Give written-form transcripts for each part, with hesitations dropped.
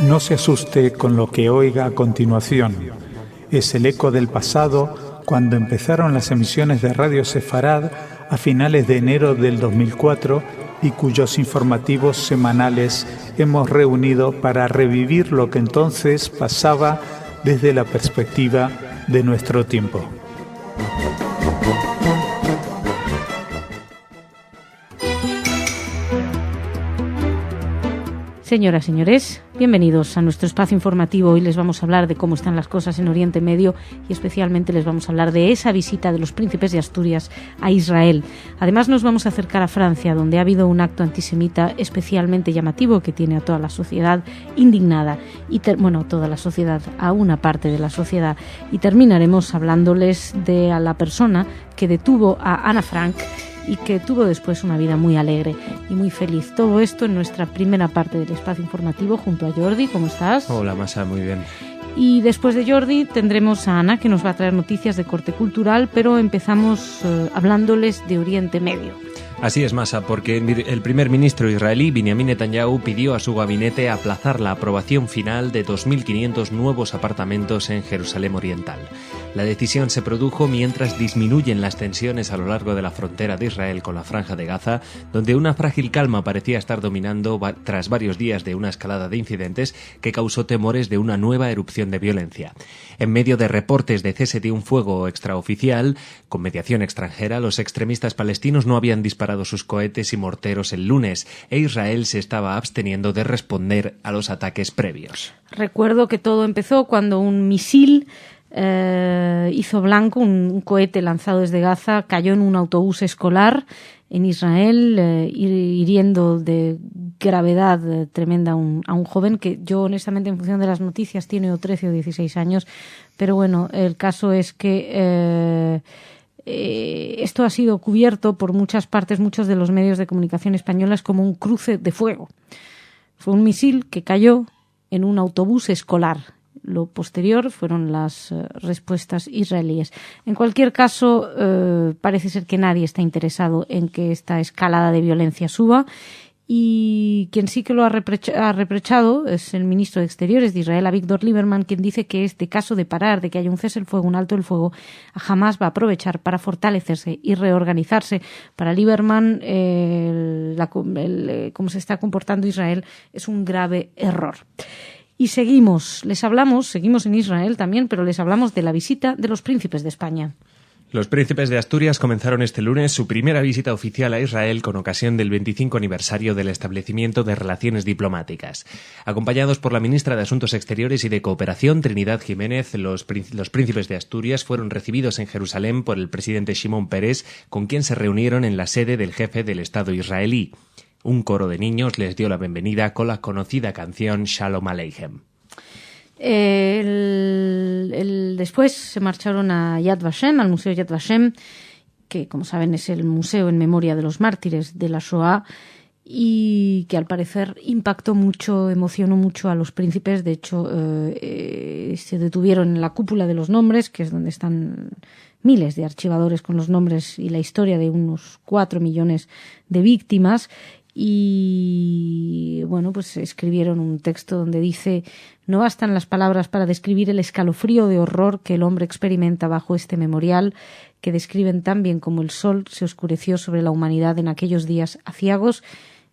No se asuste con lo que oiga a continuación. Es el eco del pasado cuando empezaron las emisiones de Radio Sefarad a finales de enero del 2004 y cuyos informativos semanales hemos reunido para revivir lo que entonces pasaba desde la perspectiva de nuestro tiempo. Señoras, señores, bienvenidos a nuestro espacio informativo. Hoy les vamos a hablar de cómo están las cosas en Oriente Medio y especialmente les vamos a hablar de esa visita de los príncipes de Asturias a Israel. Además nos vamos a acercar a Francia, donde ha habido un acto antisemita especialmente llamativo que tiene a toda la sociedad indignada. Toda la sociedad, a una parte de la sociedad. Y terminaremos hablándoles de a la persona que detuvo a Ana Frank y que tuvo después una vida muy alegre y muy feliz. Todo esto en nuestra primera parte del espacio informativo junto a Jordi. ¿Cómo estás? Hola, Masa, muy bien. Y después de Jordi tendremos a Ana, que nos va a traer noticias de corte cultural, pero empezamos hablándoles de Oriente Medio. Así es, Masa, porque el primer ministro israelí, Benjamin Netanyahu, pidió a su gabinete aplazar la aprobación final de 2.500 nuevos apartamentos en Jerusalén Oriental. La decisión se produjo mientras disminuyen las tensiones a lo largo de la frontera de Israel con la Franja de Gaza, donde una frágil calma parecía estar dominando tras varios días de una escalada de incidentes que causó temores de una nueva erupción de violencia. En medio de reportes de cese de un fuego extraoficial, con mediación extranjera, los extremistas palestinos no habían disparado sus cohetes y morteros el lunes, e Israel se estaba absteniendo de responder a los ataques previos. Recuerdo que todo empezó cuando un misil hizo blanco, un cohete lanzado desde Gaza cayó en un autobús escolar en Israel, hiriendo de gravedad tremenda a un joven que yo honestamente en función de las noticias tiene o 13 o 16 años, pero bueno, el caso es que esto ha sido cubierto por muchas partes, muchos de los medios de comunicación españolas como un cruce de fuego. Fue un misil que cayó en un autobús escolar. Lo posterior fueron las respuestas israelíes. En cualquier caso, parece ser que nadie está interesado en que esta escalada de violencia suba, y quien sí que lo ha reprochado es el ministro de Exteriores de Israel, Avigdor Lieberman, quien dice que este caso de parar, de que haya un cese el fuego, un alto el fuego, jamás va a aprovechar para fortalecerse y reorganizarse. Para Lieberman, cómo se está comportando Israel es un grave error. Y seguimos en Israel también, pero les hablamos de la visita de los príncipes de España. Los príncipes de Asturias comenzaron este lunes su primera visita oficial a Israel con ocasión del 25 aniversario del establecimiento de relaciones diplomáticas. Acompañados por la ministra de Asuntos Exteriores y de Cooperación, Trinidad Jiménez, los príncipes de Asturias fueron recibidos en Jerusalén por el presidente Shimon Peres, con quien se reunieron en la sede del jefe del Estado israelí. Un coro de niños les dio la bienvenida con la conocida canción Shalom Aleichem. Después se marcharon a Yad Vashem, al Museo Yad Vashem, que como saben es el museo en memoria de los mártires de la Shoah, y que al parecer impactó mucho, emocionó mucho a los príncipes. De hecho, se detuvieron en la cúpula de los nombres, que es donde están miles de archivadores con los nombres y la historia de unos 4 millones de víctimas. Y bueno, pues escribieron un texto donde dice: no bastan las palabras para describir el escalofrío de horror que el hombre experimenta bajo este memorial, que describen tan bien como el sol se oscureció sobre la humanidad en aquellos días aciagos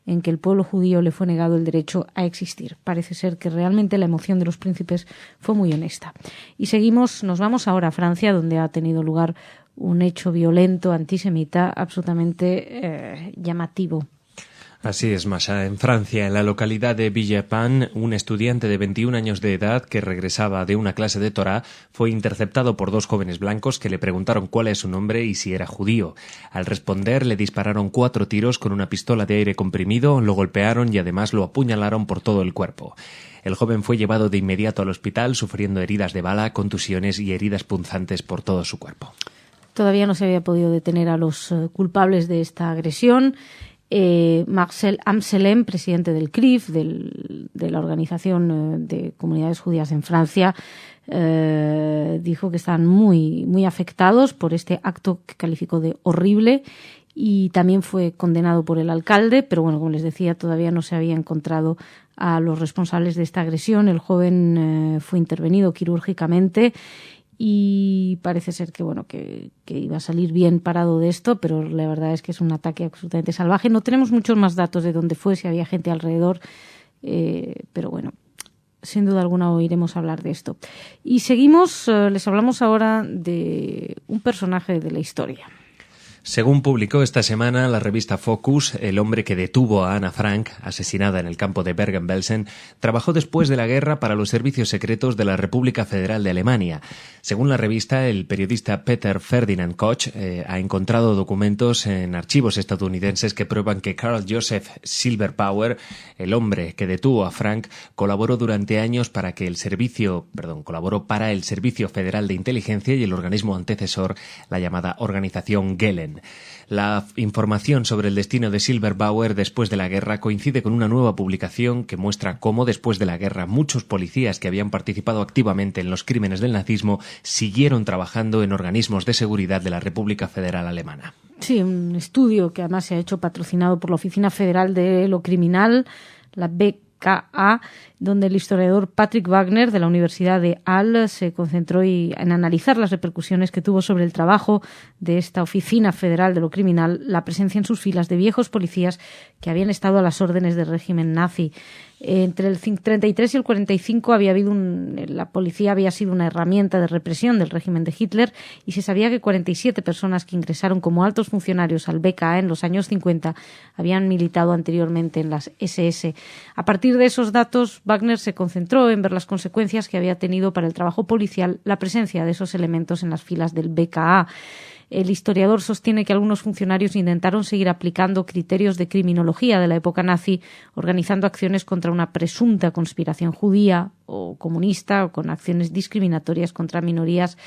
en que el pueblo judío le fue negado el derecho a existir. Parece ser que realmente la emoción de los príncipes fue muy honesta. Y nos vamos ahora a Francia, donde ha tenido lugar un hecho violento antisemita absolutamente llamativo. Así es, Masha. En Francia, en la localidad de Villepin, un estudiante de 21 años de edad que regresaba de una clase de Torá fue interceptado por 2 jóvenes blancos que le preguntaron cuál es su nombre y si era judío. Al responder, le dispararon 4 tiros con una pistola de aire comprimido, lo golpearon y además lo apuñalaron por todo el cuerpo. El joven fue llevado de inmediato al hospital sufriendo heridas de bala, contusiones y heridas punzantes por todo su cuerpo. Todavía no se había podido detener a los culpables de esta agresión. Marcel Amselem, presidente del CRIF, de la Organización de Comunidades Judías en Francia, dijo que están muy, muy afectados por este acto que calificó de horrible, y también fue condenado por el alcalde, pero bueno, como les decía, todavía no se había encontrado a los responsables de esta agresión. El joven fue intervenido quirúrgicamente y parece ser que iba a salir bien parado de esto, pero la verdad es que es un ataque absolutamente salvaje. No tenemos muchos más datos de dónde fue, si había gente alrededor, pero bueno, sin duda alguna oiremos hablar de esto. Y seguimos, les hablamos ahora de un personaje de la historia. Según publicó esta semana la revista Focus, el hombre que detuvo a Anna Frank, asesinada en el campo de Bergen-Belsen, trabajó después de la guerra para los servicios secretos de la República Federal de Alemania. Según la revista, el periodista Peter Ferdinand Koch ha encontrado documentos en archivos estadounidenses que prueban que Carl Joseph Silberbauer, el hombre que detuvo a Frank, colaboró durante años para el Servicio Federal de Inteligencia y el organismo antecesor, la llamada Organización Gehlen. La información sobre el destino de Silberbauer después de la guerra coincide con una nueva publicación que muestra cómo después de la guerra muchos policías que habían participado activamente en los crímenes del nazismo siguieron trabajando en organismos de seguridad de la República Federal Alemana. Sí, un estudio que además se ha hecho patrocinado por la Oficina Federal de lo Criminal, la BKA, donde el historiador Patrick Wagner de la Universidad de Halle se concentró en analizar las repercusiones que tuvo sobre el trabajo de esta Oficina Federal de lo Criminal la presencia en sus filas de viejos policías que habían estado a las órdenes del régimen nazi. Entre el 33 y el 45 la policía había sido una herramienta de represión del régimen de Hitler y se sabía que 47 personas que ingresaron como altos funcionarios al BKA en los años 50 habían militado anteriormente en las SS. A partir de esos datos, Wagner se concentró en ver las consecuencias que había tenido para el trabajo policial la presencia de esos elementos en las filas del BKA. El historiador sostiene que algunos funcionarios intentaron seguir aplicando criterios de criminología de la época nazi, organizando acciones contra una presunta conspiración judía o comunista o con acciones discriminatorias contra minorías,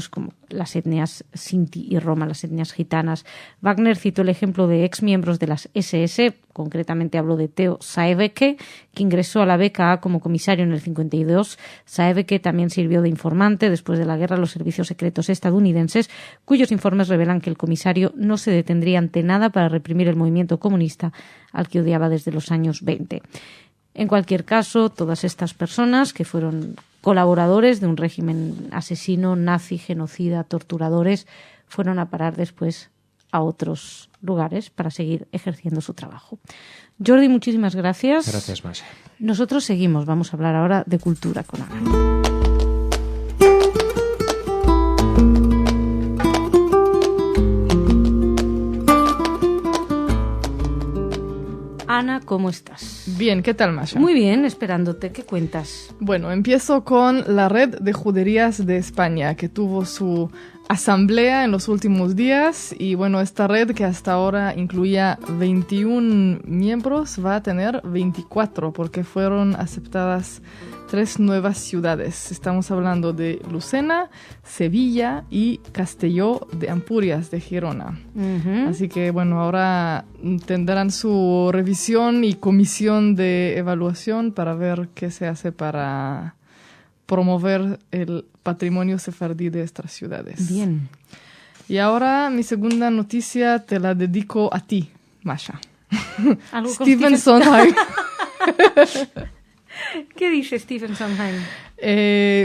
como las etnias Sinti y Roma, las etnias gitanas. Wagner citó el ejemplo de exmiembros de las SS, concretamente habló de Theo Saebeke, que ingresó a la BKA como comisario en el 52. Saebeke también sirvió de informante después de la guerra a los servicios secretos estadounidenses, cuyos informes revelan que el comisario no se detendría ante nada para reprimir el movimiento comunista al que odiaba desde los años 20. En cualquier caso, todas estas personas que fueron colaboradores de un régimen asesino, nazi, genocida, torturadores, fueron a parar después a otros lugares para seguir ejerciendo su trabajo. Jordi, muchísimas gracias. Gracias, Masha. Nosotros seguimos, vamos a hablar ahora de cultura con Ana. Ana, ¿cómo estás? Bien, ¿qué tal, Masha? Muy bien, esperándote. ¿Qué cuentas? Bueno, empiezo con la Red de Juderías de España, que tuvo su asamblea en los últimos días. Y bueno, esta red, que hasta ahora incluía 21 miembros, va a tener 24, porque fueron aceptadas 3 nuevas ciudades. Estamos hablando de Lucena, Sevilla y Castelló de Ampurias, de Girona. Uh-huh. Así que bueno, ahora tendrán su revisión y comisión de evaluación para ver qué se hace para promover el patrimonio sefardí de estas ciudades. Bien. Y ahora mi segunda noticia te la dedico a ti, Masha. Stephen Sondheim. ¿Qué dice Stephen Sondheim?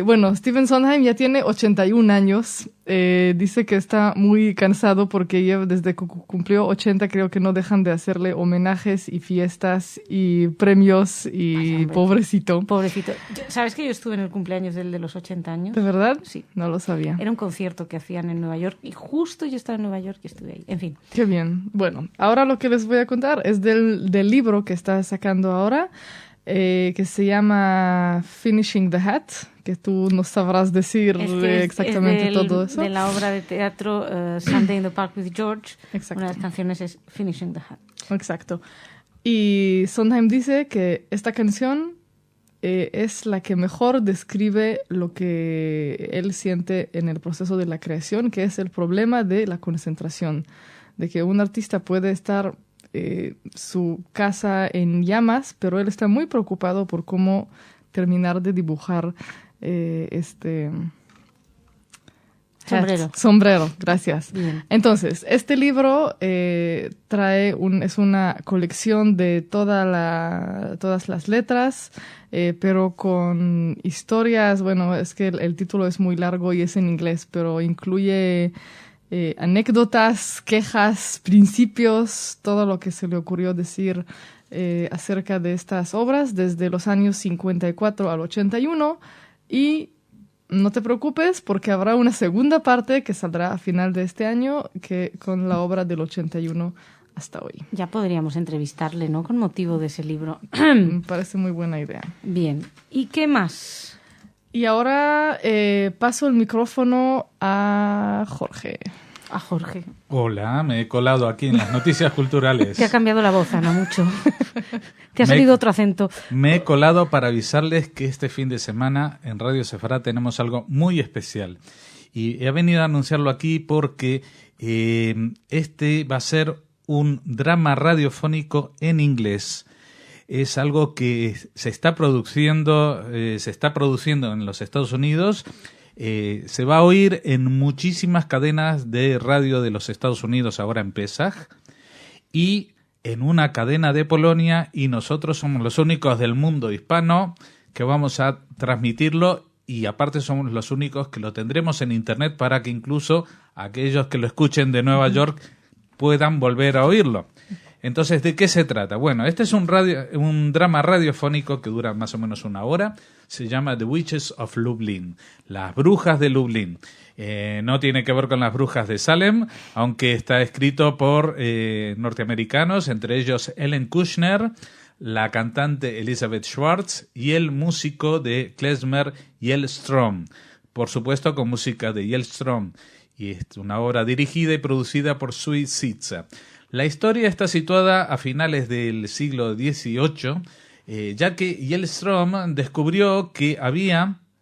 Bueno, Stephen Sondheim ya tiene 81 años. Dice que está muy cansado porque desde que cumplió 80 creo que no dejan de hacerle homenajes y fiestas y premios y pobrecito. Pobrecito. ¿Sabes que yo estuve en el cumpleaños de los 80 años? ¿De verdad? Sí. No lo sabía. Era un concierto que hacían en Nueva York y justo yo estaba en Nueva York y estuve ahí. En fin. Qué bien. Bueno, ahora lo que les voy a contar es del libro que está sacando ahora. Que se llama Finishing the Hat, que tú no sabrás decir exactamente todo eso. De la obra de teatro Sunday in the Park with George. Exacto. Una de las canciones es Finishing the Hat. Exacto. Y Sondheim dice que esta canción es la que mejor describe lo que él siente en el proceso de la creación, que es el problema de la concentración, de que un artista puede estar su casa en llamas, pero él está muy preocupado por cómo terminar de dibujar Sombrero, gracias. Bien. Entonces, este libro es una colección de todas las letras, pero con historias. Bueno, es que el título es muy largo y es en inglés, pero incluye anécdotas, quejas, principios, todo lo que se le ocurrió decir acerca de estas obras desde los años 54 al 81. Y no te preocupes porque habrá una segunda parte que saldrá a final de este año con la obra del 81 hasta hoy. Ya podríamos entrevistarle, ¿no? Con motivo de ese libro. Me parece muy buena idea. Bien. ¿Y qué más? Y ahora paso el micrófono a Jorge. A Jorge. Hola, me he colado aquí en las noticias culturales. Te ha cambiado la voz, Ana, mucho. Te ha salido otro acento. Me he colado para avisarles que este fin de semana en Radio Sefarad tenemos algo muy especial. Y he venido a anunciarlo aquí porque este va a ser un drama radiofónico en inglés. Es algo que se está produciendo en los Estados Unidos. Se va a oír en muchísimas cadenas de radio de los Estados Unidos ahora en Pesaj y en una cadena de Polonia, y nosotros somos los únicos del mundo hispano que vamos a transmitirlo, y aparte somos los únicos que lo tendremos en internet para que incluso aquellos que lo escuchen de Nueva York puedan volver a oírlo. Entonces, ¿de qué se trata? Bueno, este es un drama radiofónico que dura más o menos 1 hora. Se llama The Witches of Lublin, las brujas de Lublin. No tiene que ver con las brujas de Salem, aunque está escrito por norteamericanos, entre ellos Ellen Kushner, la cantante Elizabeth Schwartz y el músico de klezmer Yellstrom. Por supuesto, con música de Yellstrom. Y es una obra dirigida y producida por Sui Sitza. La historia está situada a finales del siglo XVIII, ya que Yellstrom descubrió que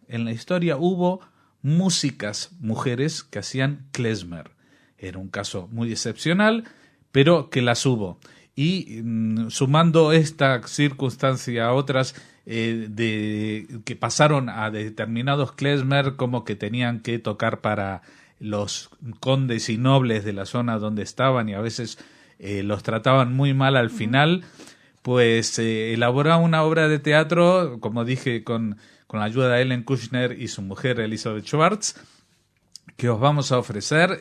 en la historia hubo músicas mujeres que hacían klezmer. Era un caso muy excepcional, pero que las hubo. Y sumando esta circunstancia a otras que pasaron a determinados klezmer, como que tenían que tocar para los condes y nobles de la zona donde estaban, y a veces los trataban muy mal al final, pues elaboró una obra de teatro, como dije, con la ayuda de Ellen Kushner y su mujer Elizabeth Schwartz, que os vamos a ofrecer.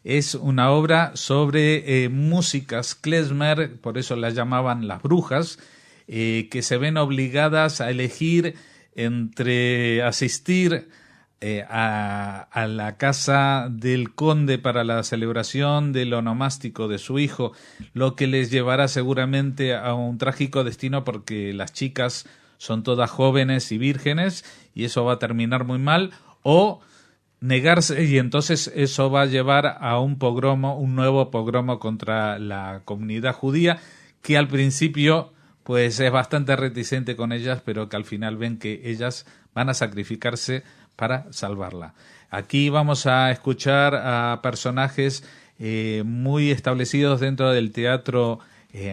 Es una obra sobre músicas klezmer, por eso las llamaban las brujas, que se ven obligadas a elegir entre asistir a la casa del conde para la celebración del onomástico de su hijo, lo que les llevará seguramente a un trágico destino, porque las chicas son todas jóvenes y vírgenes y eso va a terminar muy mal, o negarse, y entonces eso va a llevar a un nuevo pogromo contra la comunidad judía, que al principio pues es bastante reticente con ellas, pero que al final ven que ellas van a sacrificarse para salvarla. Aquí vamos a escuchar a personajes muy establecidos dentro del teatro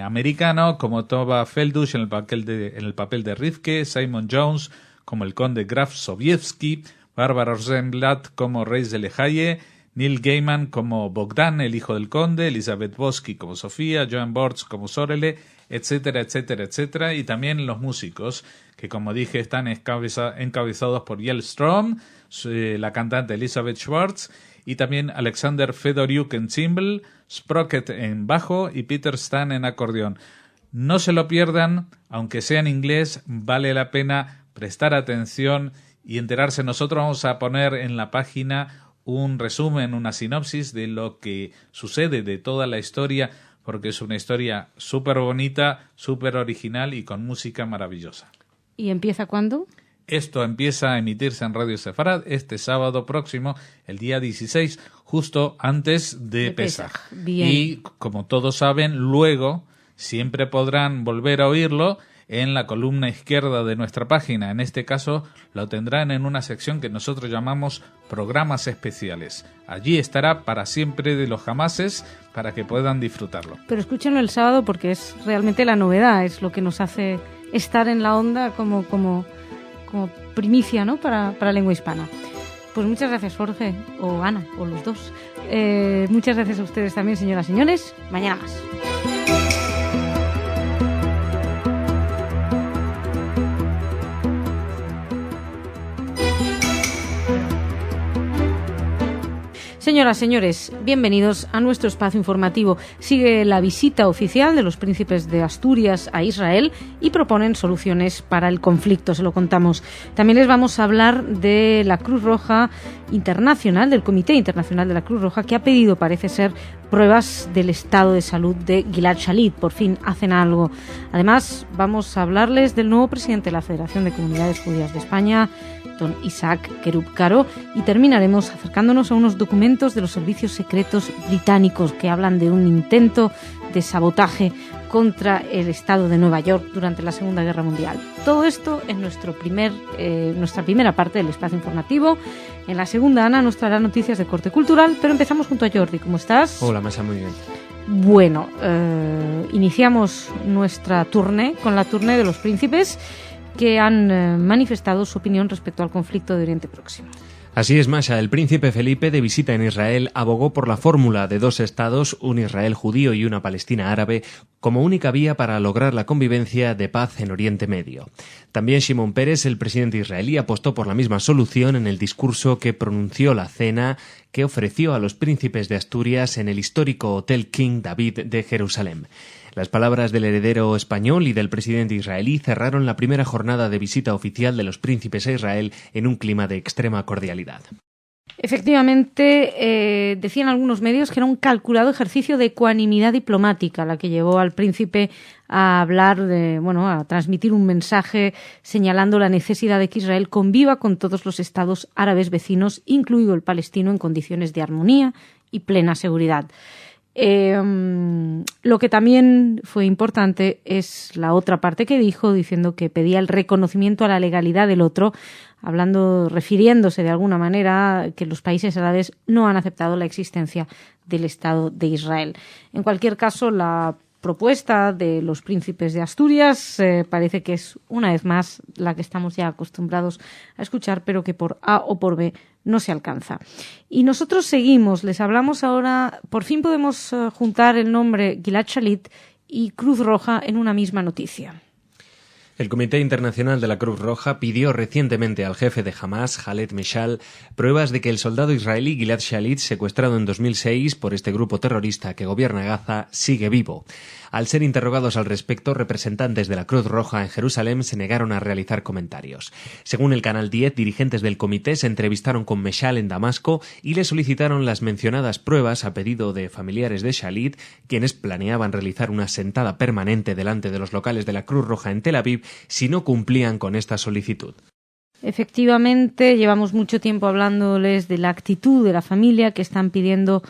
americano, como Tova Feldush en el papel de Rivke, Simon Jones como el conde Graf Sobiewski, Bárbara Rosenblatt como Reis de Lejaye, Neil Gaiman como Bogdan, el hijo del conde, Elizabeth Bosky como Sofía, Joan Bortz como Sorele, etcétera, etcétera, etcétera. Y también los músicos, que como dije están encabezados por Yellstrom, la cantante Elizabeth Schwartz, y también Alexander Fedoriuk en cymbal, Sprocket en bajo y Peter Stan en acordeón. No se lo pierdan, aunque sea en inglés, vale la pena prestar atención y enterarse. Nosotros vamos a poner en la página un resumen, una sinopsis de lo que sucede, de toda la historia, porque es una historia súper bonita, súper original y con música maravillosa. ¿Y empieza cuándo? Esto empieza a emitirse en Radio Sefarad este sábado próximo, el día 16, justo antes de Pesaj. Bien. Y como todos saben, luego siempre podrán volver a oírlo en la columna izquierda de nuestra página. En este caso lo tendrán en una sección que nosotros llamamos programas especiales. Allí estará para siempre de los jamases, para que puedan disfrutarlo. Pero escúchenlo el sábado, porque es realmente la novedad, es lo que nos hace estar en la onda como primicia, ¿no? para lengua hispana. Pues muchas gracias, Jorge, o Ana, o los dos. Muchas gracias a ustedes también, señoras y señores. Mañana más. Señoras, señores, bienvenidos a nuestro espacio informativo. Sigue la visita oficial de los príncipes de Asturias a Israel y proponen soluciones para el conflicto, se lo contamos. También les vamos a hablar de la Cruz Roja Internacional, del Comité Internacional de la Cruz Roja, que ha pedido, parece ser, pruebas del estado de salud de Gilad Shalit. Por fin hacen algo. Además, vamos a hablarles del nuevo presidente de la Federación de Comunidades Judías de España, don Isaac Kerub Caro, y terminaremos acercándonos a unos documentos de los servicios secretos británicos que hablan de un intento de sabotaje contra el Estado de Nueva York durante la Segunda Guerra Mundial. Todo esto en nuestra primera parte del espacio informativo. En la segunda, Ana nos traerá noticias de corte cultural, pero empezamos junto a Jordi. ¿Cómo estás? Hola, Masha, muy bien. Bueno, iniciamos nuestra tournée con la tournée de los príncipes, que han manifestado su opinión respecto al conflicto de Oriente Próximo. Así es, Masha. El príncipe Felipe, de visita en Israel, abogó por la fórmula de 2 estados, un Israel judío y una Palestina árabe, como única vía para lograr la convivencia de paz en Oriente Medio. También Shimon Peres, el presidente israelí, apostó por la misma solución en el discurso que pronunció la cena que ofreció a los príncipes de Asturias en el histórico Hotel King David de Jerusalén. Las palabras del heredero español y del presidente israelí cerraron la primera jornada de visita oficial de los príncipes a Israel en un clima de extrema cordialidad. Efectivamente, decían algunos medios que era un calculado ejercicio de ecuanimidad diplomática la que llevó al príncipe a hablar a transmitir un mensaje señalando la necesidad de que Israel conviva con todos los estados árabes vecinos, incluido el palestino, en condiciones de armonía y plena seguridad. Lo que también fue importante es la otra parte que dijo, diciendo que pedía el reconocimiento a la legalidad del otro, refiriéndose de alguna manera que los países árabes no han aceptado la existencia del Estado de Israel. En cualquier caso, la propuesta de los príncipes de Asturias parece que es una vez más la que estamos ya acostumbrados a escuchar, pero que por A o por B no se alcanza. Y nosotros seguimos, les hablamos ahora, por fin podemos juntar el nombre Gilad Shalit y Cruz Roja en una misma noticia. El Comité Internacional de la Cruz Roja pidió recientemente al jefe de Hamas, Khaled Meshal, pruebas de que el soldado israelí Gilad Shalit, secuestrado en 2006 por este grupo terrorista que gobierna Gaza, sigue vivo. Al ser interrogados al respecto, representantes de la Cruz Roja en Jerusalén se negaron a realizar comentarios. Según el canal 10, dirigentes del comité se entrevistaron con Meshal en Damasco y le solicitaron las mencionadas pruebas a pedido de familiares de Shalit, quienes planeaban realizar una sentada permanente delante de los locales de la Cruz Roja en Tel Aviv si no cumplían con esta solicitud. Efectivamente, llevamos mucho tiempo hablándoles de la actitud de la familia, que están pidiendo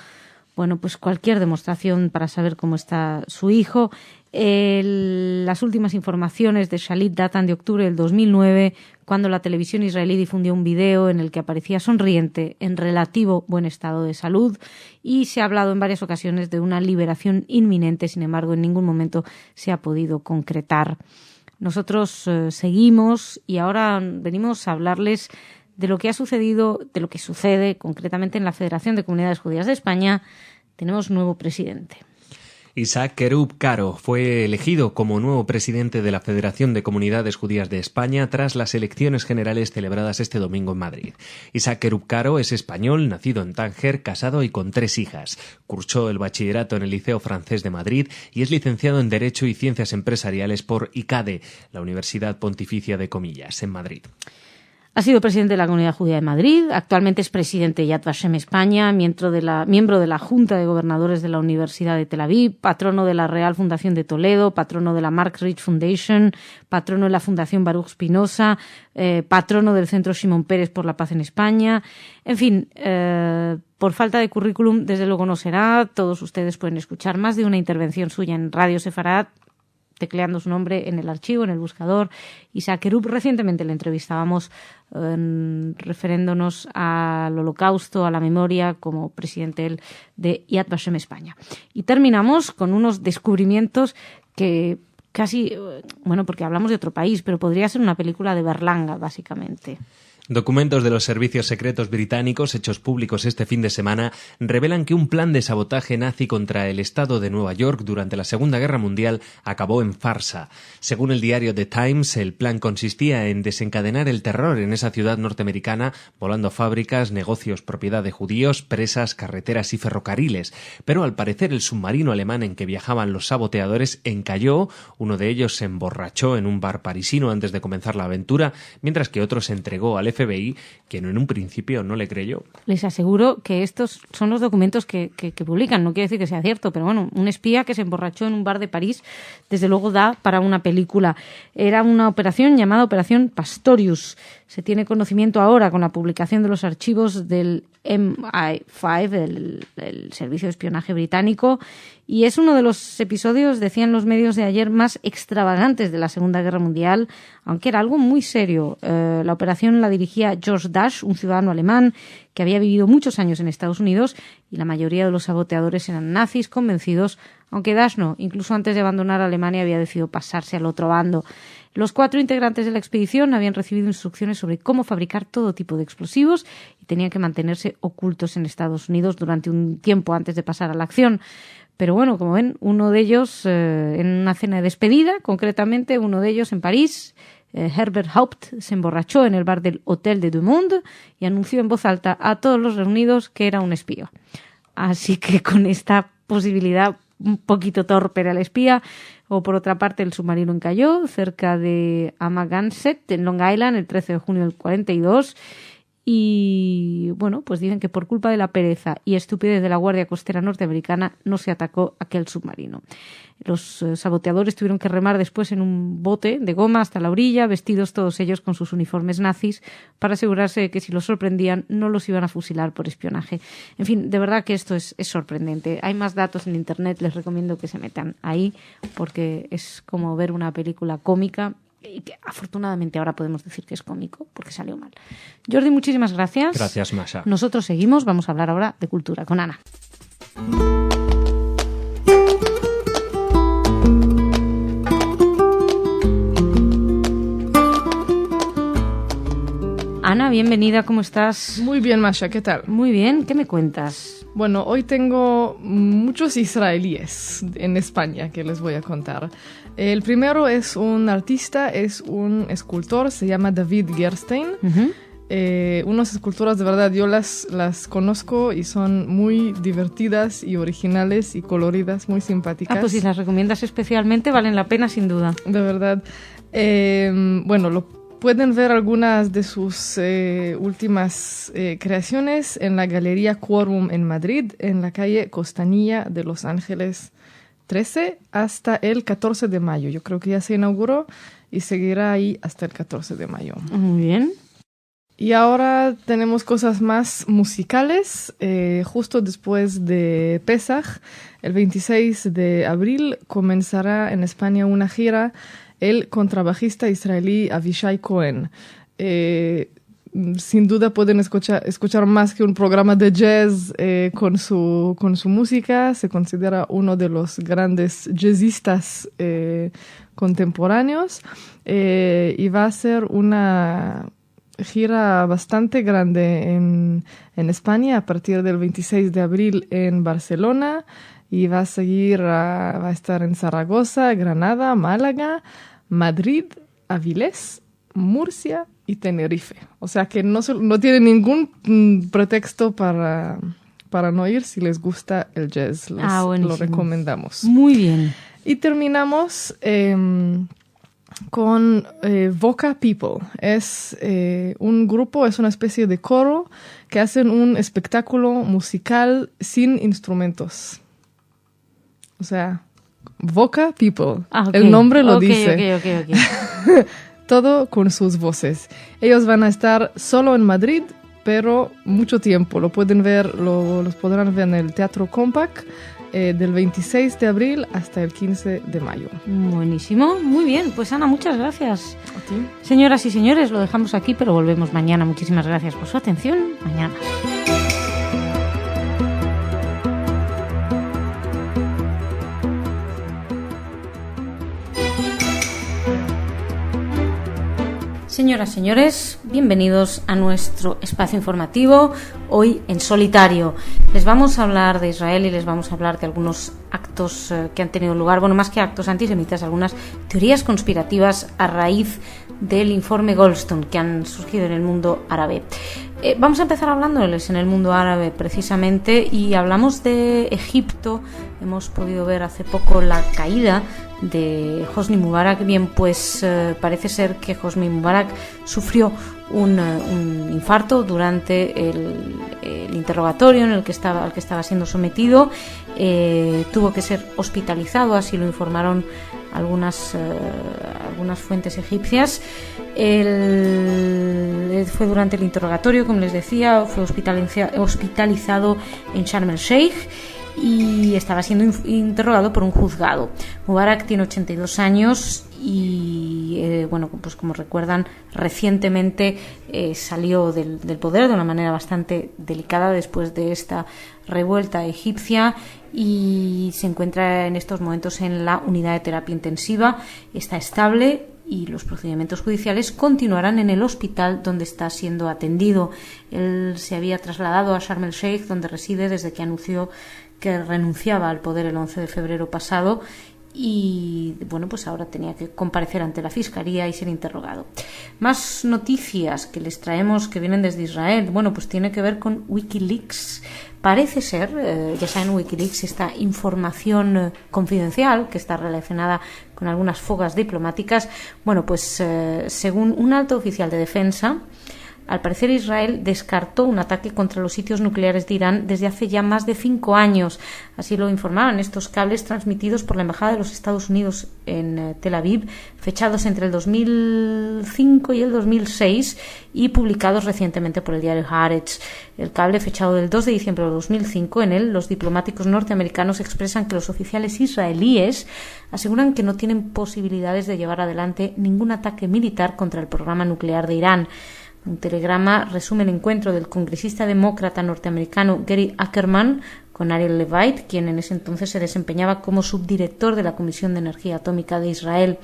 pues cualquier demostración para saber cómo está su hijo. Las últimas informaciones de Shalit datan de octubre del 2009, cuando la televisión israelí difundió un video en el que aparecía sonriente, en relativo buen estado de salud, y se ha hablado en varias ocasiones de una liberación inminente. Sin embargo, en ningún momento se ha podido concretar. Nosotros seguimos y ahora venimos a hablarles de lo que ha sucedido, de lo que sucede concretamente en la Federación de Comunidades Judías de España. Tenemos nuevo presidente. Isaac Kerub Caro fue elegido como nuevo presidente de la Federación de Comunidades Judías de España tras las elecciones generales celebradas este domingo en Madrid. Isaac Kerub Caro es español, nacido en Tánger, casado y con 3 hijas. Cursó el bachillerato en el Liceo Francés de Madrid y es licenciado en Derecho y Ciencias Empresariales por ICADE, la Universidad Pontificia de Comillas, en Madrid. Ha sido presidente de la Comunidad Judía de Madrid, actualmente es presidente de Yad Vashem España, miembro de la Junta de Gobernadores de la Universidad de Tel Aviv, patrono de la Real Fundación de Toledo, patrono de la Mark Rich Foundation, patrono de la Fundación Baruch Spinoza, patrono del Centro Shimon Peres por la Paz en España. En fin, por falta de currículum, desde luego no será. Todos ustedes pueden escuchar más de una intervención suya en Radio Sefarad, tecleando su nombre en el archivo, en el buscador. Isaac Kerub, recientemente le entrevistábamos refiriéndonos al Holocausto, a la memoria, como presidente de Yad Vashem España. Y terminamos con unos descubrimientos que casi, porque hablamos de otro país, pero podría ser una película de Berlanga, básicamente. Documentos de los servicios secretos británicos hechos públicos este fin de semana revelan que un plan de sabotaje nazi contra el estado de Nueva York durante la Segunda Guerra Mundial acabó en farsa. Según el diario The Times, el plan consistía en desencadenar el terror en esa ciudad norteamericana, volando fábricas, negocios propiedad de judíos, presas, carreteras y ferrocarriles. Pero al parecer el submarino alemán en que viajaban los saboteadores encalló, uno de ellos se emborrachó en un bar parisino antes de comenzar la aventura, mientras que otro se entregó al FBI, quien en un principio no le creyó. Les aseguro que estos son los documentos que publican. No quiere decir que sea cierto, pero bueno, un espía que se emborrachó en un bar de París, desde luego da para una película. Era una operación llamada Operación Pastorius. Se tiene conocimiento ahora con la publicación de los archivos del MI5, el Servicio de Espionaje Británico, y es uno de los episodios, decían los medios de ayer, más extravagantes de la Segunda Guerra Mundial, aunque era algo muy serio. La operación la dirigía George Dasch, un ciudadano alemán que había vivido muchos años en Estados Unidos, y la mayoría de los saboteadores eran nazis convencidos, aunque Dasch no, incluso antes de abandonar Alemania había decidido pasarse al otro bando. Los 4 integrantes de la expedición habían recibido instrucciones sobre cómo fabricar todo tipo de explosivos y tenían que mantenerse ocultos en Estados Unidos durante un tiempo antes de pasar a la acción. Pero bueno, como ven, uno de ellos en una cena de despedida, concretamente uno de ellos en París, Herbert Haupt, se emborrachó en el bar del Hotel de Dumont y anunció en voz alta a todos los reunidos que era un espía. Así que con esta posibilidad un poquito torpe era el espía, o por otra parte el submarino encalló cerca de Amagansett, en Long Island, el 13 de junio del 42, y bueno, pues dicen que por culpa de la pereza y estupidez de la Guardia Costera norteamericana no se atacó aquel submarino. Los saboteadores tuvieron que remar después en un bote de goma hasta la orilla, vestidos todos ellos con sus uniformes nazis, para asegurarse de que si los sorprendían no los iban a fusilar por espionaje. En fin, de verdad que esto es sorprendente. Hay más datos en Internet, les recomiendo que se metan ahí, porque es como ver una película cómica, y que afortunadamente ahora podemos decir que es cómico, porque salió mal. Jordi, muchísimas gracias. Gracias, Masha. Nosotros seguimos, vamos a hablar ahora de cultura con Ana. Ana, bienvenida, ¿cómo estás? Muy bien, Masha, ¿qué tal? Muy bien, ¿qué me cuentas? Bueno, hoy tengo muchos israelíes en España que les voy a contar. El primero es un artista, es un escultor, se llama David Gerstein. Unas esculturas, de verdad, yo las conozco y son muy divertidas y originales y coloridas, muy simpáticas. Ah, pues si las recomiendas especialmente, valen la pena sin duda. De verdad. Bueno, pueden ver algunas de sus últimas creaciones en la Galería Quorum en Madrid, en la calle Costanilla de Los Ángeles 13 hasta el 14 de mayo. Yo creo que ya se inauguró y seguirá ahí hasta el 14 de mayo. Muy bien. Y ahora tenemos cosas más musicales. Justo después de Pesaj, el 26 de abril, comenzará en España una gira el contrabajista israelí Avishai Cohen. Sin duda pueden escuchar más que un programa de jazz con su música. Se considera uno de los grandes jazzistas contemporáneos y va a ser una gira bastante grande en España a partir del 26 de abril en Barcelona y va a estar en Zaragoza, Granada, Málaga, Madrid, Avilés, Murcia y Tenerife. O sea que no tienen ningún pretexto para no ir si les gusta el jazz. Lo recomendamos. Muy bien. Y terminamos con Voca People. Es un grupo, es una especie de coro que hacen un espectáculo musical sin instrumentos. O sea, Voca People. Okay. El nombre lo dice. Okay. Todo con sus voces. Ellos van a estar solo en Madrid, pero mucho tiempo. Los podrán ver en el Teatro Compact del 26 de abril hasta el 15 de mayo. Buenísimo. Muy bien. Pues Ana, muchas gracias. ¿A ti? Señoras y señores, lo dejamos aquí, pero volvemos mañana. Muchísimas gracias por su atención. Mañana. Señoras, señores, bienvenidos a nuestro espacio informativo, hoy en solitario. Les vamos a hablar de Israel y les vamos a hablar de algunos actos que han tenido lugar, bueno, más que actos antisemitas, algunas teorías conspirativas a raíz del informe Goldstone que han surgido en el mundo árabe. Vamos a empezar hablándoles en el mundo árabe precisamente, y hablamos de Egipto. Hemos podido ver hace poco la caída de Hosni Mubarak. Bien, pues parece ser que Hosni Mubarak sufrió un infarto durante el interrogatorio al que estaba siendo sometido. Tuvo que ser hospitalizado, así lo informaron algunas fuentes egipcias. Fue durante el interrogatorio, como les decía, fue hospitalizado en Sharm el Sheikh y estaba siendo interrogado por un juzgado. Mubarak tiene 82 años y, bueno, pues como recuerdan, recientemente salió del poder de una manera bastante delicada después de esta revuelta egipcia, y se encuentra en estos momentos en la unidad de terapia intensiva. Está estable y los procedimientos judiciales continuarán en el hospital donde está siendo atendido. Él se había trasladado a Sharm el Sheikh, donde reside desde que anunció que renunciaba al poder el 11 de febrero pasado, y bueno, pues ahora tenía que comparecer ante la Fiscalía y ser interrogado. Más noticias que les traemos que vienen desde Israel, bueno, pues tiene que ver con Wikileaks. Parece ser, ya saben, Wikileaks, esta información confidencial que está relacionada con algunas fugas diplomáticas. Bueno, pues según un alto oficial de defensa, al parecer Israel descartó un ataque contra los sitios nucleares de Irán desde hace ya más de 5 años. Así lo informaron estos cables transmitidos por la Embajada de los Estados Unidos en Tel Aviv, fechados entre el 2005 y el 2006 y publicados recientemente por el diario Haaretz. El cable, fechado del 2 de diciembre de 2005, en él los diplomáticos norteamericanos expresan que los oficiales israelíes aseguran que no tienen posibilidades de llevar adelante ningún ataque militar contra el programa nuclear de Irán. Un telegrama resume el encuentro del congresista demócrata norteamericano Gary Ackerman con Ariel Levite, quien en ese entonces se desempeñaba como subdirector de la Comisión de Energía Atómica de Israel.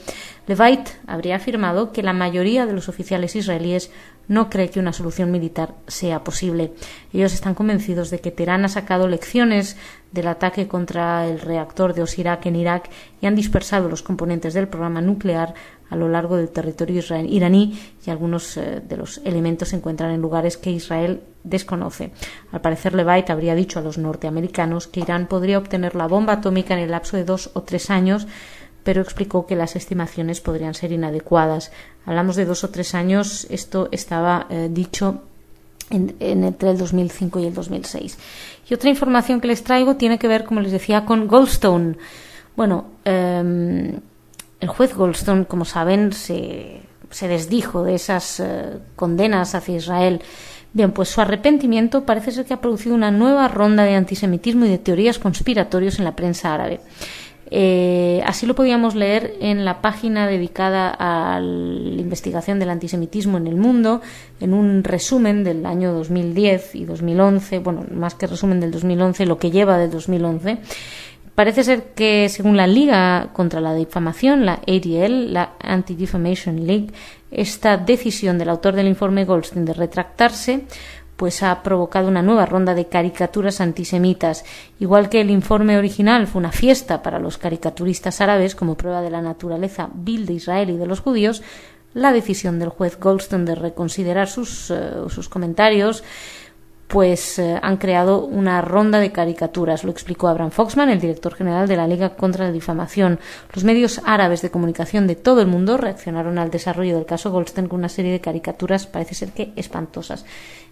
Levite habría afirmado que la mayoría de los oficiales israelíes no cree que una solución militar sea posible. Ellos están convencidos de que Teherán ha sacado lecciones del ataque contra el reactor de Osirak en Irak y han dispersado los componentes del programa nuclear a lo largo del territorio iraní, y algunos de los elementos se encuentran en lugares que Israel desconoce. Al parecer, Levite habría dicho a los norteamericanos que Irán podría obtener la bomba atómica en el lapso de 2 o 3 años, pero explicó que las estimaciones podrían ser inadecuadas. Hablamos de 2 o 3 años, esto estaba dicho entre el 2005 y el 2006. Y otra información que les traigo tiene que ver, como les decía, con Goldstone. Bueno, el juez Goldstone, como saben, se desdijo de esas condenas hacia Israel. Bien, pues su arrepentimiento parece ser que ha producido una nueva ronda de antisemitismo y de teorías conspiratorias en la prensa árabe. Así lo podíamos leer en la página dedicada a la investigación del antisemitismo en el mundo, en un resumen del año 2010 y 2011, bueno, más que resumen del 2011, lo que lleva del 2011. Parece ser que, según la Liga contra la Difamación, la ADL, la Anti-Defamation League, esta decisión del autor del informe Goldstein de retractarse pues ha provocado una nueva ronda de caricaturas antisemitas. Igual que el informe original fue una fiesta para los caricaturistas árabes como prueba de la naturaleza vil de Israel y de los judíos, la decisión del juez Goldstone de reconsiderar sus comentarios pues han creado una ronda de caricaturas. Lo explicó Abraham Foxman, el director general de la Liga contra la Difamación. Los medios árabes de comunicación de todo el mundo reaccionaron al desarrollo del caso Goldstone con una serie de caricaturas, parece ser que espantosas.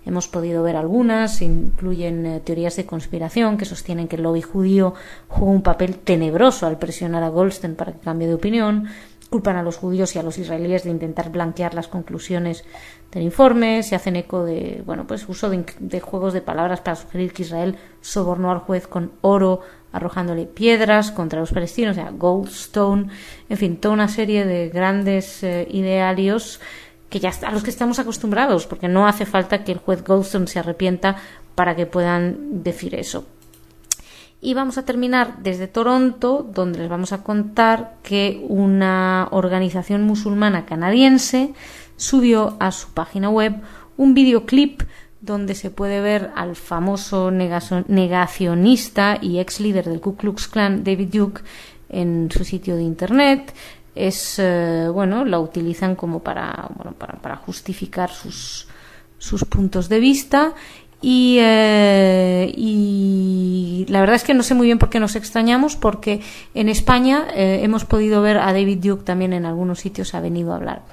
Hemos podido ver algunas, incluyen teorías de conspiración que sostienen que el lobby judío jugó un papel tenebroso al presionar a Goldstone para que cambie de opinión. Culpan a los judíos y a los israelíes de intentar blanquear las conclusiones del informe. Se hacen eco de pues uso de juegos de palabras para sugerir que Israel sobornó al juez con oro, arrojándole piedras contra los palestinos, o sea, Goldstone, en fin, toda una serie de grandes idearios que ya a los que estamos acostumbrados, porque no hace falta que el juez Goldstone se arrepienta para que puedan decir eso. Y vamos a terminar desde Toronto, donde les vamos a contar que una organización musulmana canadiense subió a su página web un videoclip donde se puede ver al famoso negacionista y ex líder del Ku Klux Klan, David Duke, en su sitio de internet. La utilizan como para justificar sus puntos de vista. Y la verdad es que no sé muy bien por qué nos extrañamos, porque en España hemos podido ver a David Duke también en algunos sitios, ha venido a hablar.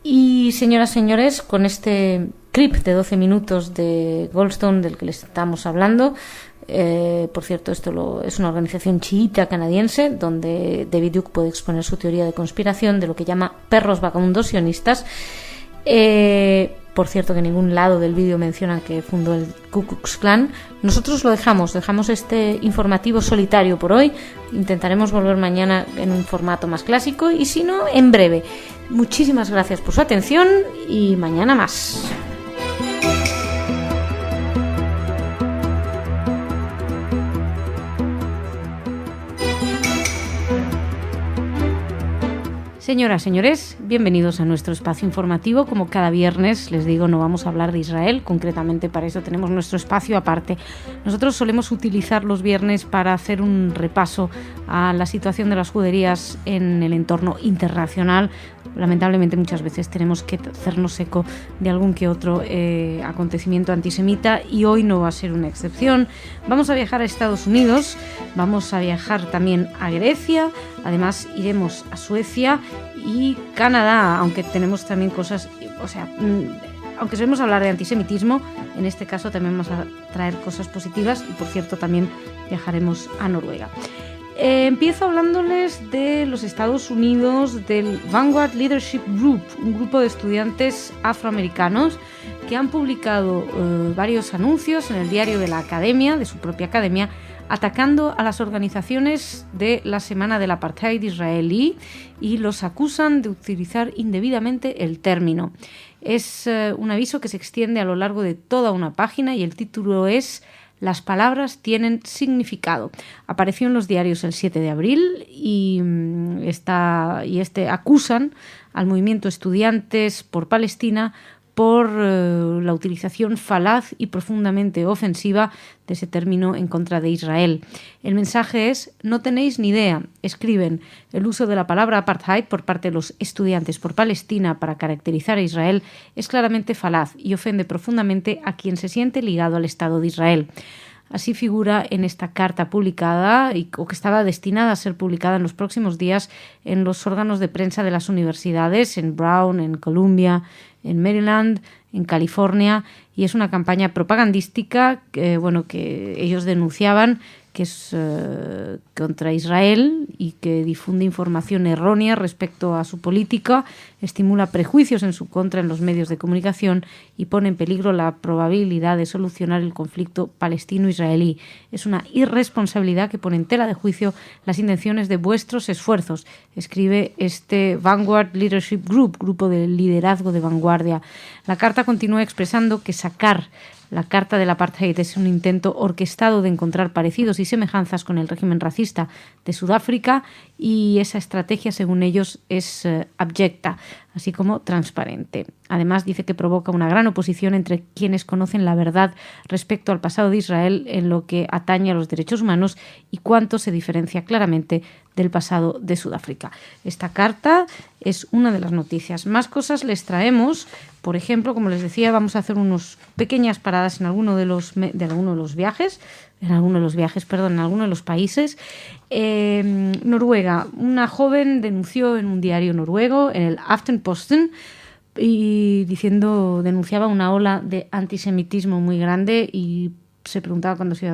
Y señoras, señores, con este clip de 12 minutos de Goldstone del que les estamos hablando, por cierto, esto es una organización chiita canadiense donde David Duke puede exponer su teoría de conspiración de lo que llama perros vagabundos sionistas. Por cierto, que en ningún lado del vídeo menciona que fundó el Ku Klux Klan. Nosotros lo dejamos este informativo solitario por hoy. Intentaremos volver mañana en un formato más clásico y si no, en breve. Muchísimas gracias por su atención y mañana más. Señoras, señores, bienvenidos a nuestro espacio informativo. Como cada viernes, les digo, no vamos a hablar de Israel, concretamente para eso tenemos nuestro espacio aparte. Nosotros solemos utilizar los viernes para hacer un repaso a la situación de las juderías en el entorno internacional. Lamentablemente muchas veces tenemos que hacernos eco de algún que otro acontecimiento antisemita y hoy no va a ser una excepción. Vamos a viajar a Estados Unidos, vamos a viajar también a Grecia, además iremos a Suecia y Canadá, aunque tenemos también cosas, aunque solemos hablar de antisemitismo, en este caso también vamos a traer cosas positivas y por cierto también viajaremos a Noruega. Empiezo hablándoles de los Estados Unidos, del Vanguard Leadership Group, un grupo de estudiantes afroamericanos que han publicado varios anuncios en el diario de la academia, de su propia academia, atacando a las organizaciones de la Semana del Apartheid israelí y los acusan de utilizar indebidamente el término. Es un aviso que se extiende a lo largo de toda una página y el título es Las palabras tienen significado. Apareció en los diarios el 7 de abril y acusan al movimiento Estudiantes por Palestina por la utilización falaz y profundamente ofensiva de ese término en contra de Israel. El mensaje es: no tenéis ni idea, escriben, el uso de la palabra apartheid por parte de los Estudiantes por Palestina para caracterizar a Israel es claramente falaz y ofende profundamente a quien se siente ligado al Estado de Israel. Así figura en esta carta publicada o que estaba destinada a ser publicada en los próximos días en los órganos de prensa de las universidades, en Brown, en Columbia, en Maryland, en California, y es una campaña propagandística que ellos denunciaban que es contra Israel y que difunde información errónea respecto a su política, estimula prejuicios en su contra en los medios de comunicación y pone en peligro la probabilidad de solucionar el conflicto palestino-israelí. Es una irresponsabilidad que pone en tela de juicio las intenciones de vuestros esfuerzos, escribe este Vanguard Leadership Group, grupo de liderazgo de vanguardia. La carta continúa expresando que sacar la carta del apartheid es un intento orquestado de encontrar parecidos y semejanzas con el régimen racista de Sudáfrica y esa estrategia, según ellos, es abyecta, así como transparente. Además, dice que provoca una gran oposición entre quienes conocen la verdad respecto al pasado de Israel en lo que atañe a los derechos humanos y cuánto se diferencia claramente del pasado de Sudáfrica. Esta carta es una de las noticias. Más cosas les traemos. Por ejemplo, como les decía, vamos a hacer unas pequeñas paradas en alguno de los viajes, en alguno de los países. Noruega, una joven denunció en un diario noruego, en el Aftenposten, y denunciaba una ola de antisemitismo muy grande y se preguntaba cuándo se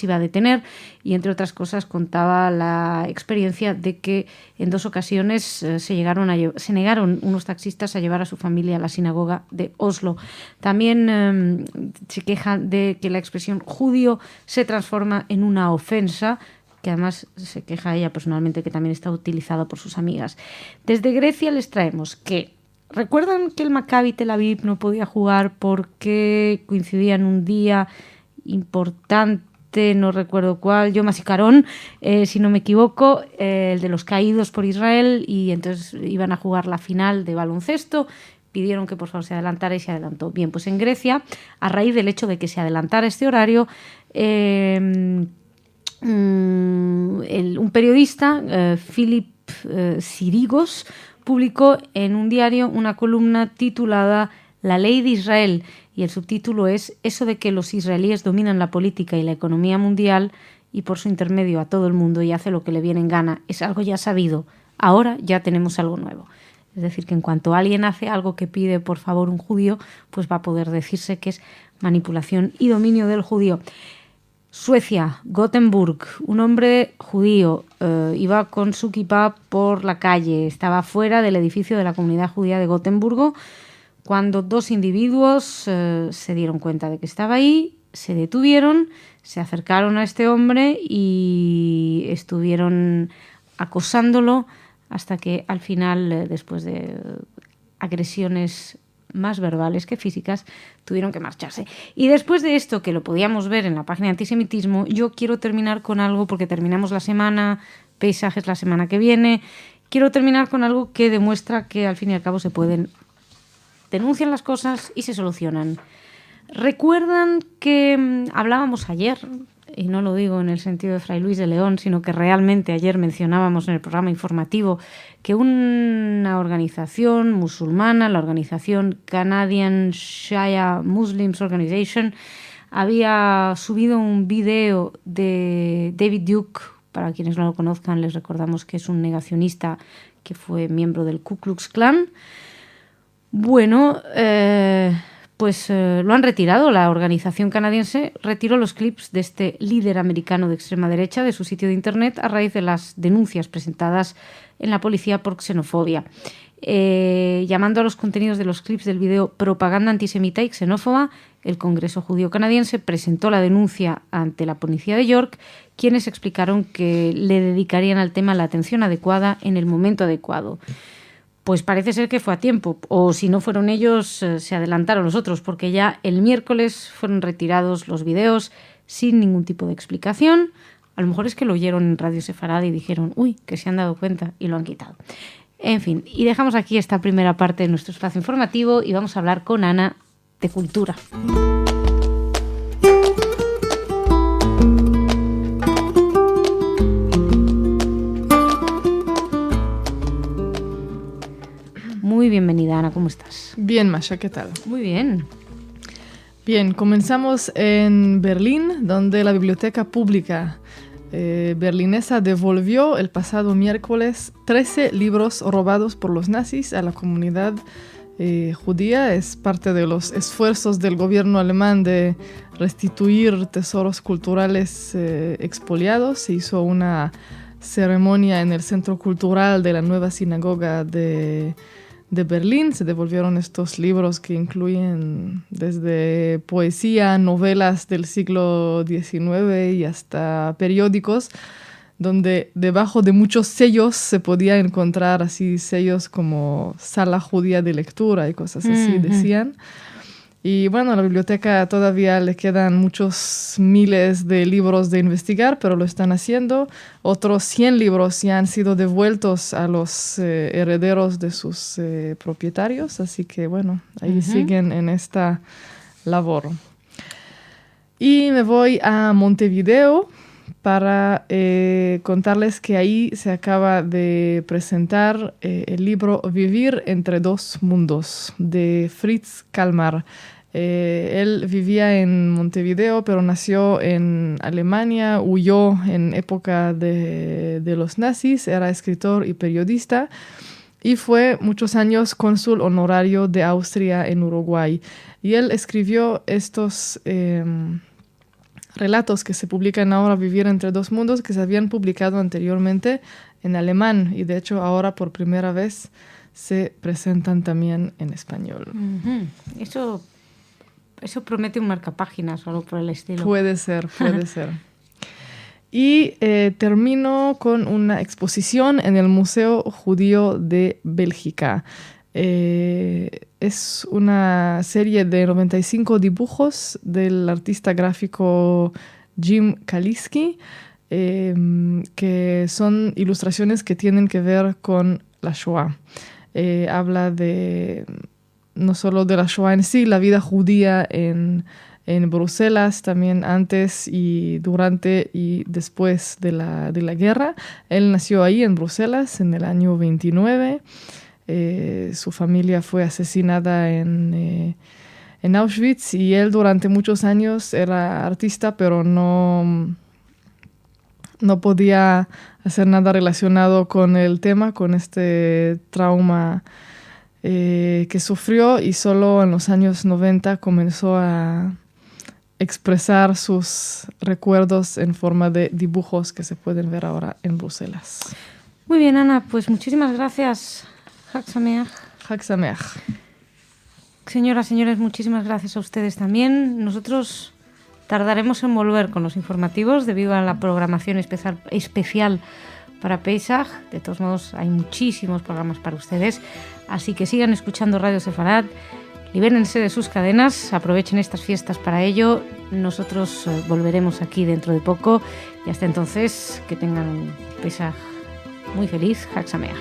iba a detener, y entre otras cosas contaba la experiencia de que en 2 ocasiones se negaron unos taxistas a llevar a su familia a la sinagoga de Oslo. También se queja de que la expresión judío se transforma en una ofensa, que además se queja ella personalmente que también está utilizada por sus amigas. Desde Grecia les traemos que ¿recuerdan que el Maccabi Tel Aviv no podía jugar porque coincidía en un día importante no recuerdo cuál, Yom HaZikaron, si no me equivoco, el de los caídos por Israel, y entonces iban a jugar la final de baloncesto. Pidieron que por favor se adelantara y se adelantó. Bien, pues en Grecia, a raíz del hecho de que se adelantara este horario, un periodista, Philip Sirigos, publicó en un diario una columna titulada La ley de Israel, y el subtítulo es "Eso de que los israelíes dominan la política y la economía mundial y por su intermedio a todo el mundo y hace lo que le viene en gana es algo ya sabido. Ahora ya tenemos algo nuevo". Es decir, que en cuanto alguien hace algo que pide por favor un judío, pues va a poder decirse que es manipulación y dominio del judío. Suecia, Gothenburg, un hombre judío iba con su kipá por la calle, estaba fuera del edificio de la comunidad judía de Gotemburgo, cuando dos individuos se dieron cuenta de que estaba ahí, se detuvieron, se acercaron a este hombre y estuvieron acosándolo hasta que al final, después de agresiones más verbales que físicas, tuvieron que marcharse. Y después de esto, que lo podíamos ver en la página de antisemitismo, yo quiero terminar con algo, porque terminamos la semana, Pesaj es la semana que viene, quiero terminar con algo que demuestra que al fin y al cabo se pueden denuncian las cosas y se solucionan. ¿Recuerdan que hablábamos ayer, y no lo digo en el sentido de Fray Luis de León, sino que realmente ayer mencionábamos en el programa informativo que una organización musulmana, la organización Canadian Shia Muslims Organization, había subido un video de David Duke? Para quienes no lo conozcan, les recordamos que es un negacionista que fue miembro del Ku Klux Klan. Bueno, lo han retirado. La organización canadiense retiró los clips de este líder americano de extrema derecha de su sitio de internet a raíz de las denuncias presentadas en la policía por xenofobia. Llamando a los contenidos de los clips del video propaganda antisemita y xenófoba, el Congreso Judío Canadiense presentó la denuncia ante la policía de York, quienes explicaron que le dedicarían al tema la atención adecuada en el momento adecuado. Pues parece ser que fue a tiempo, o si no fueron ellos, se adelantaron los otros, porque ya el miércoles fueron retirados los videos sin ningún tipo de explicación. A lo mejor es que lo oyeron en Radio Sefarad y dijeron, uy, que se han dado cuenta y lo han quitado. En fin, y dejamos aquí esta primera parte de nuestro espacio informativo y vamos a hablar con Ana de cultura. Muy bienvenida, Ana, ¿cómo estás? Bien, Masha, ¿qué tal? Muy bien. Bien, comenzamos en Berlín, donde la biblioteca pública berlinesa devolvió el pasado miércoles 13 libros robados por los nazis a la comunidad judía. Es parte de los esfuerzos del gobierno alemán de restituir tesoros culturales expoliados. Se hizo una ceremonia en el Centro Cultural de la Nueva Sinagoga de Berlín. Se devolvieron estos libros que incluyen desde poesía, novelas del siglo XIX y hasta periódicos, donde debajo de muchos sellos se podía encontrar así sellos como Sala Judía de Lectura y cosas así, decían. Y bueno, a la biblioteca todavía le quedan muchos miles de libros de investigar, pero lo están haciendo. Otros 100 libros ya han sido devueltos a los herederos de sus propietarios, así que bueno, ahí siguen en esta labor. Y me voy a Montevideo para contarles que ahí se acaba de presentar el libro Vivir entre dos mundos, de Fritz Kalmar. Él vivía en Montevideo, pero nació en Alemania, huyó en época de los nazis, era escritor y periodista y fue muchos años cónsul honorario de Austria en Uruguay. Y él escribió estos relatos que se publican ahora, Vivir entre dos mundos, que se habían publicado anteriormente en alemán y de hecho ahora por primera vez se presentan también en español. Eso promete un marcapáginas o algo por el estilo. Puede ser. Y termino con una exposición en el Museo Judío de Bélgica. Es una serie de 95 dibujos del artista gráfico Jim Kaliski, que son ilustraciones que tienen que ver con la Shoah. Habla no solo de la Shoah en sí, la vida judía en Bruselas, también antes y durante y después de la guerra. Él nació ahí en Bruselas en el año 29. Su familia fue asesinada en Auschwitz y él durante muchos años era artista, pero no podía hacer nada relacionado con el tema, con este trauma que sufrió, y solo en los años 90 comenzó a expresar sus recuerdos en forma de dibujos que se pueden ver ahora en Bruselas. Muy bien, Ana, pues muchísimas gracias. Hag Sameach. Hag Sameach. Señoras, señores, muchísimas gracias a ustedes también. Nosotros tardaremos en volver con los informativos debido a la programación especial para Pesach. De todos modos, hay muchísimos programas para ustedes, así que sigan escuchando Radio Sefarad, libérense de sus cadenas, aprovechen estas fiestas para ello. Nosotros volveremos aquí dentro de poco y hasta entonces que tengan un Pesach muy feliz. Hag Sameach.